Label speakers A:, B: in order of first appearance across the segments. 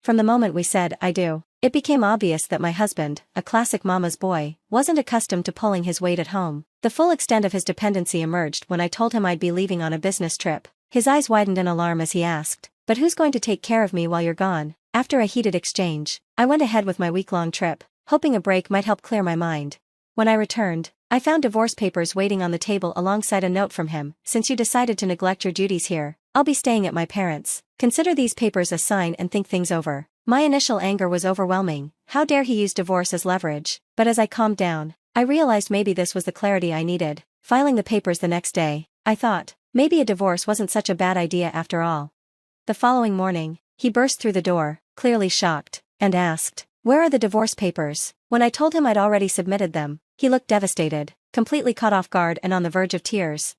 A: From the moment we said "I do," it became obvious that my husband, a classic mama's boy, wasn't accustomed to pulling his weight at home. The full extent of his dependency emerged when I told him I'd be leaving on a business trip. His eyes widened in alarm as he asked, "But who's going to take care of me while you're gone?" After a heated exchange, I went ahead with my week-long trip, hoping a break might help clear my mind. When I returned, I found divorce papers waiting on the table alongside a note from him. "Since you decided to neglect your duties here, I'll be staying at my parents'. Consider these papers a sign and think things over." My initial anger was overwhelming. How dare he use divorce as leverage? But as I calmed down, I realized maybe this was the clarity I needed. Filing the papers the next day, I thought, maybe a divorce wasn't such a bad idea after all. The following morning, he burst through the door, clearly shocked, and asked, "Where are the divorce papers?" When I told him I'd already submitted them, he looked devastated, completely caught off guard and on the verge of tears.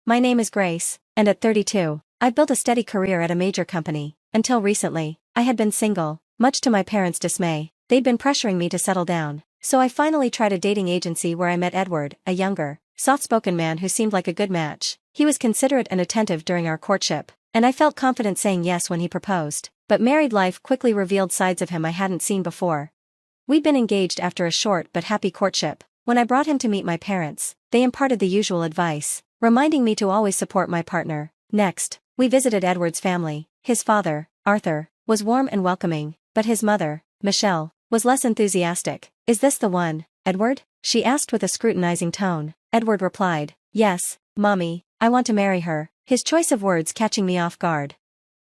A: My name is Grace, and at 32, I've built a steady career at a major company. Until recently, I had been single, much to my parents' dismay. They'd been pressuring me to settle down, so I finally tried a dating agency where I met Edward, a younger, soft-spoken man who seemed like a good match. He was considerate and attentive during our courtship, and I felt confident saying yes when he proposed. But married life quickly revealed sides of him I hadn't seen before. We'd been engaged after a short but happy courtship. When I brought him to meet my parents, they imparted the usual advice, reminding me to always support my partner. Next, we visited Edward's family. His father, Arthur, was warm and welcoming, but his mother, Michelle, was less enthusiastic. "Is this the one, Edward?" she asked with a scrutinizing tone. Edward replied, "Yes, Mommy, I want to marry her," his choice of words catching me off guard.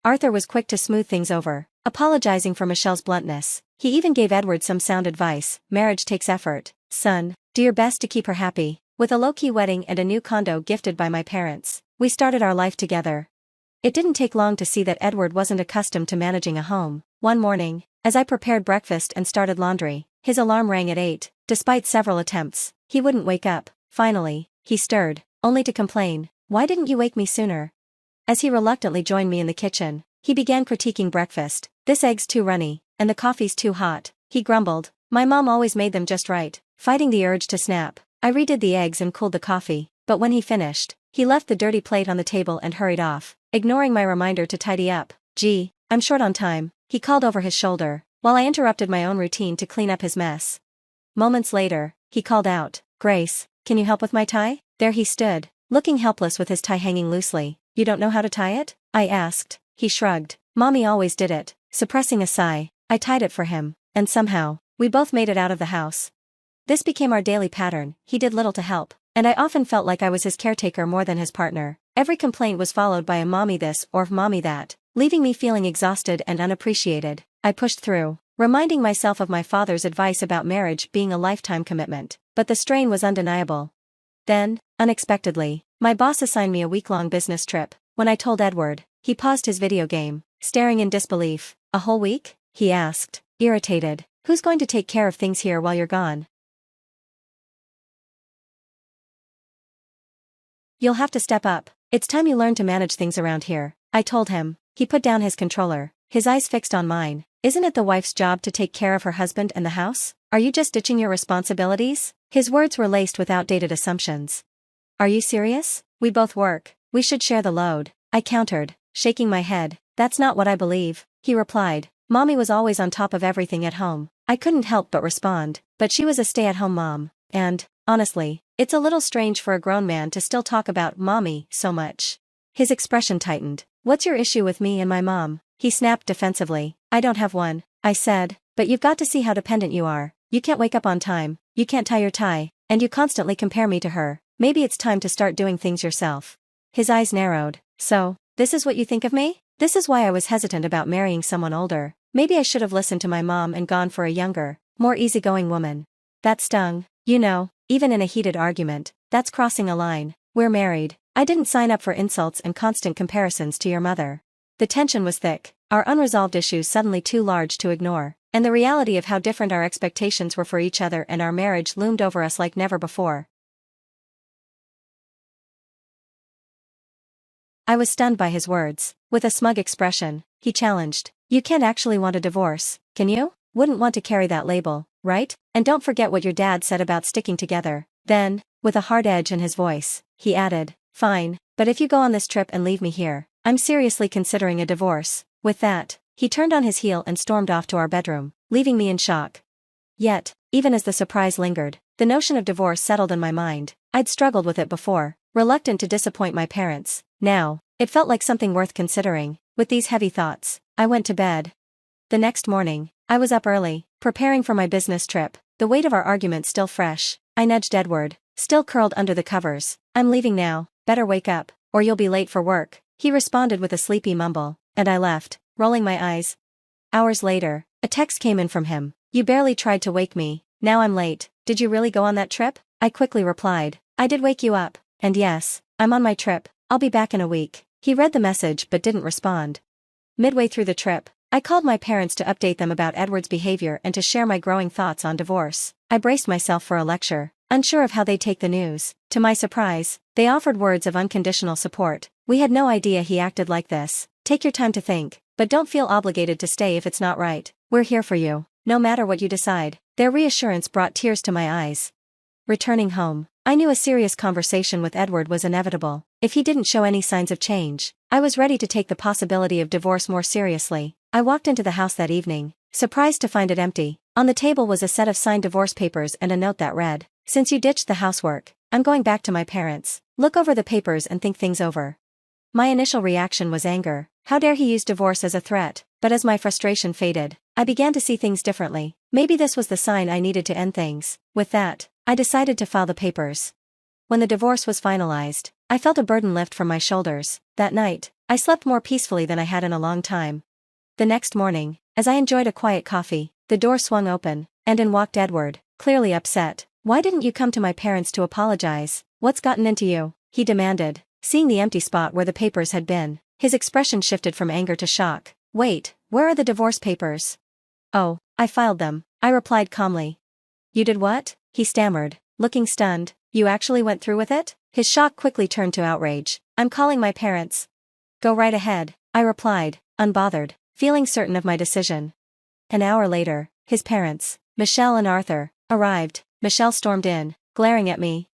A: Arthur was quick to smooth things over, apologizing for Michelle's bluntness. He even gave Edward some sound advice. "Marriage takes effort, son. Do your best to keep her happy." With a low-key wedding and a new condo gifted by my parents, we started our life together. It didn't take long to see that Edward wasn't accustomed to managing a home. One morning, as I prepared breakfast and started laundry, his alarm rang at 8. Despite several attempts, he wouldn't wake up. Finally, he stirred, only to complain, "Why didn't you wake me sooner?" As he reluctantly joined me in the kitchen, he began critiquing breakfast. "This egg's too runny, and the coffee's too hot," he grumbled. "My mom always made them just right." Fighting the urge to snap, I redid the eggs and cooled the coffee, but when he finished, he left the dirty plate on the table and hurried off, ignoring my reminder to tidy up. "Gee, I'm short on time," he called over his shoulder, while I interrupted my own routine to clean up his mess. Moments later, he called out, "Grace, can you help with my tie?" There he stood, looking helpless with his tie hanging loosely. "You don't know how to tie it?" I asked. He shrugged. "Mommy always did it." Suppressing a sigh, I tied it for him, and somehow, we both made it out of the house. This became our daily pattern. He did little to help, and I often felt like I was his caretaker more than his partner. Every complaint was followed by a "mommy this" or "mommy that," leaving me feeling exhausted and unappreciated. I pushed through, reminding myself of my father's advice about marriage being a lifetime commitment, but the strain was undeniable. Then, unexpectedly, my boss assigned me a week-long business trip. When I told Edward, he paused his video game, staring in disbelief. "A whole week?" he asked, irritated. "Who's going to take care of things here while you're gone?" "You'll have to step up. It's time you learned to manage things around here," I told him. He put down his controller, his eyes fixed on mine. "Isn't it the wife's job to take care of her husband and the house? Are you just ditching your responsibilities?" His words were laced with outdated assumptions. "Are you serious? We both work. We should share the load," I countered, shaking my head. "That's not what I believe," he replied. "Mommy was always on top of everything at home." I couldn't help but respond, but she was a stay-at-home mom, and, honestly, it's a little strange for a grown man to still talk about "mommy" so much. His expression tightened. "What's your issue with me and my mom?" he snapped defensively. "I don't have one," I said, "but you've got to see how dependent you are. You can't wake up on time, you can't tie your tie, and you constantly compare me to her. Maybe it's time to start doing things yourself." His eyes narrowed. "So, this is what you think of me?" This is why I was hesitant about marrying someone older. Maybe I should have listened to my mom and gone for a younger, more easygoing woman. That stung. You know, even in a heated argument, that's crossing a line. We're married. I didn't sign up for insults and constant comparisons to your mother. The tension was thick, our unresolved issues suddenly too large to ignore, and the reality of how different our expectations were for each other and our marriage loomed over us like never before. I was stunned by his words. With a smug expression, he challenged, "You can't actually want a divorce, can you? Wouldn't want to carry that label, right? And don't forget what your dad said about sticking together." Then, with a hard edge in his voice, he added, "Fine, but if you go on this trip and leave me here, I'm seriously considering a divorce." With that, He turned on his heel and stormed off to our bedroom, leaving me in shock. Yet, even as the surprise lingered, the notion of divorce settled in my mind. I'd struggled with it before, reluctant to disappoint my parents. Now, it felt like something worth considering. With these heavy thoughts, I went to bed. The next morning, I was up early, preparing for my business trip, the weight of our argument still fresh. I nudged Edward, still curled under the covers. "I'm leaving now, better wake up, or you'll be late for work." He responded with a sleepy mumble, and I left, rolling my eyes. Hours later, a text came in from him. "You barely tried to wake me, now I'm late. Did you really go on that trip?" I quickly replied, "I did wake you up, and yes, I'm on my trip, I'll be back in a week." He read the message but didn't respond. Midway through the trip, I called my parents to update them about Edward's behavior and to share my growing thoughts on divorce. I braced myself for a lecture, unsure of how they'd take the news. To my surprise, they offered words of unconditional support. "We had no idea he acted like this. Take your time to think, but don't feel obligated to stay if it's not right. We're here for you, no matter what you decide." Their reassurance brought tears to my eyes. Returning home, I knew a serious conversation with Edward was inevitable. If he didn't show any signs of change, I was ready to take the possibility of divorce more seriously. I walked into the house that evening, surprised to find it empty. On the table was a set of signed divorce papers and a note that read, "Since you ditched the housework, I'm going back to my parents. Look over the papers and think things over." My initial reaction was anger. How dare he use divorce as a threat? But as my frustration faded, I began to see things differently. Maybe this was the sign I needed to end things. With that, I decided to file the papers. When the divorce was finalized, I felt a burden lift from my shoulders. That night, I slept more peacefully than I had in a long time. The next morning, as I enjoyed a quiet coffee, the door swung open, and in walked Edward, clearly upset. "Why didn't you come to my parents to apologize? What's gotten into you?" he demanded, seeing the empty spot where the papers had been. His expression shifted from anger to shock. "Wait, where are the divorce papers?" "Oh, I filed them," I replied calmly. "You did what?" he stammered, looking stunned. "You actually went through with it?" His shock quickly turned to outrage. "I'm calling my parents." "Go right ahead," I replied, unbothered, feeling certain of my decision. An hour later, his parents, Michelle and Arthur, arrived. Michelle stormed in, glaring at me.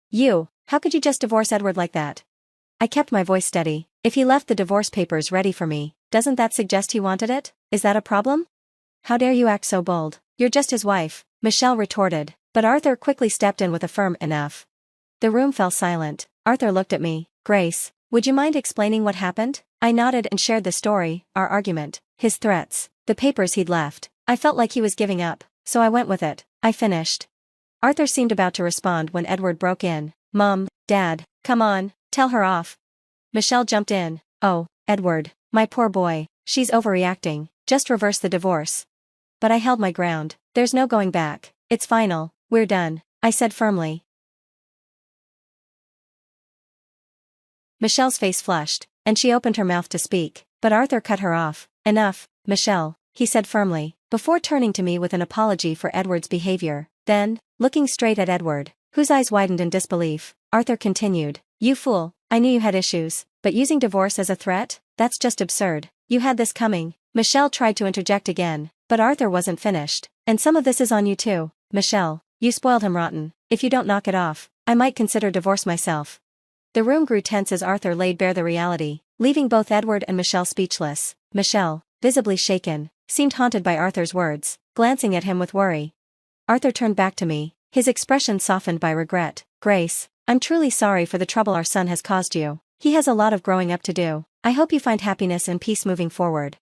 A: How could you just divorce Edward like that?" I kept my voice steady. "If he left the divorce papers ready for me, doesn't that suggest he wanted it? Is that a problem?" "How dare you act so bold? You're just his wife," Michelle retorted, but Arthur quickly stepped in with a firm "enough." The room fell silent. Arthur looked at me. "Grace, would you mind explaining what happened?" I nodded and shared the story, our argument, his threats, the papers he'd left. I felt like he was giving up, so I went with it. I finished. Arthur seemed about to respond when Edward broke in. "Mom, Dad, come on, tell her off." Michelle jumped in. "Oh, Edward, my poor boy, she's overreacting, just reverse the divorce." But I held my ground. "There's no going back. It's final, we're done," I said firmly. Michelle's face flushed, and she opened her mouth to speak, but Arthur cut her off. "Enough, Michelle," he said firmly, before turning to me with an apology for Edward's behavior. Then, looking straight at Edward, whose eyes widened in disbelief, Arthur continued, "You fool, I knew you had issues, but using divorce as a threat? That's just absurd. You had this coming." Michelle tried to interject again, but Arthur wasn't finished. "And some of this is on you too, Michelle. You spoiled him rotten. If you don't knock it off, I might consider divorce myself." The room grew tense as Arthur laid bare the reality, leaving both Edward and Michelle speechless. Michelle, visibly shaken, seemed haunted by Arthur's words, glancing at him with worry. Arthur turned back to me, his expression softened by regret. "Grace, I'm truly sorry for the trouble our son has caused you. He has a lot of growing up to do. I hope you find happiness and peace moving forward."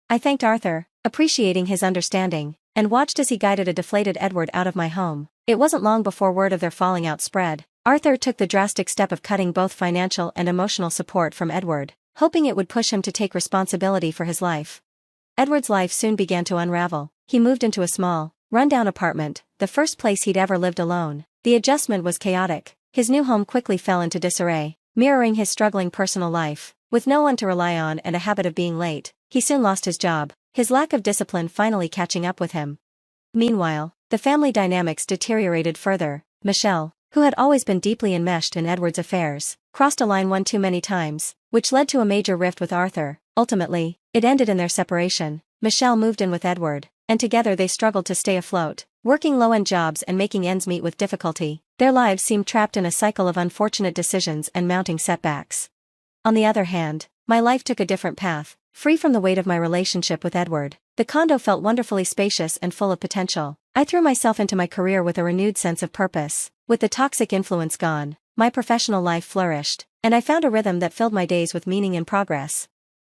A: I thanked Arthur, appreciating his understanding, and watched as he guided a deflated Edward out of my home. It wasn't long before word of their falling out spread. Arthur took the drastic step of cutting both financial and emotional support from Edward, hoping it would push him to take responsibility for his life. Edward's life soon began to unravel. He moved into a small, run-down apartment, the first place he'd ever lived alone. The adjustment was chaotic. His new home quickly fell into disarray, mirroring his struggling personal life. With no one to rely on and a habit of being late, he soon lost his job, his lack of discipline finally catching up with him. Meanwhile, the family dynamics deteriorated further. Michelle, who had always been deeply enmeshed in Edward's affairs, crossed a line one too many times, which led to a major rift with Arthur. Ultimately, it ended in their separation. Michelle moved in with Edward, and together they struggled to stay afloat, working low-end jobs and making ends meet with difficulty. Their lives seemed trapped in a cycle of unfortunate decisions and mounting setbacks. On the other hand, my life took a different path, free from the weight of my relationship with Edward. The condo felt wonderfully spacious and full of potential. I threw myself into my career with a renewed sense of purpose. With the toxic influence gone, my professional life flourished, and I found a rhythm that filled my days with meaning and progress.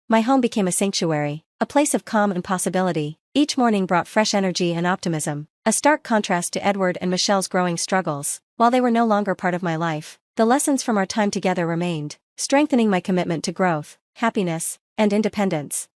A: My home became a sanctuary, a place of calm and possibility. Each morning brought fresh energy and optimism, a stark contrast to Edward and Michelle's growing struggles. While they were no longer part of my life, the lessons from our time together remained, strengthening my commitment to growth, happiness, and independence.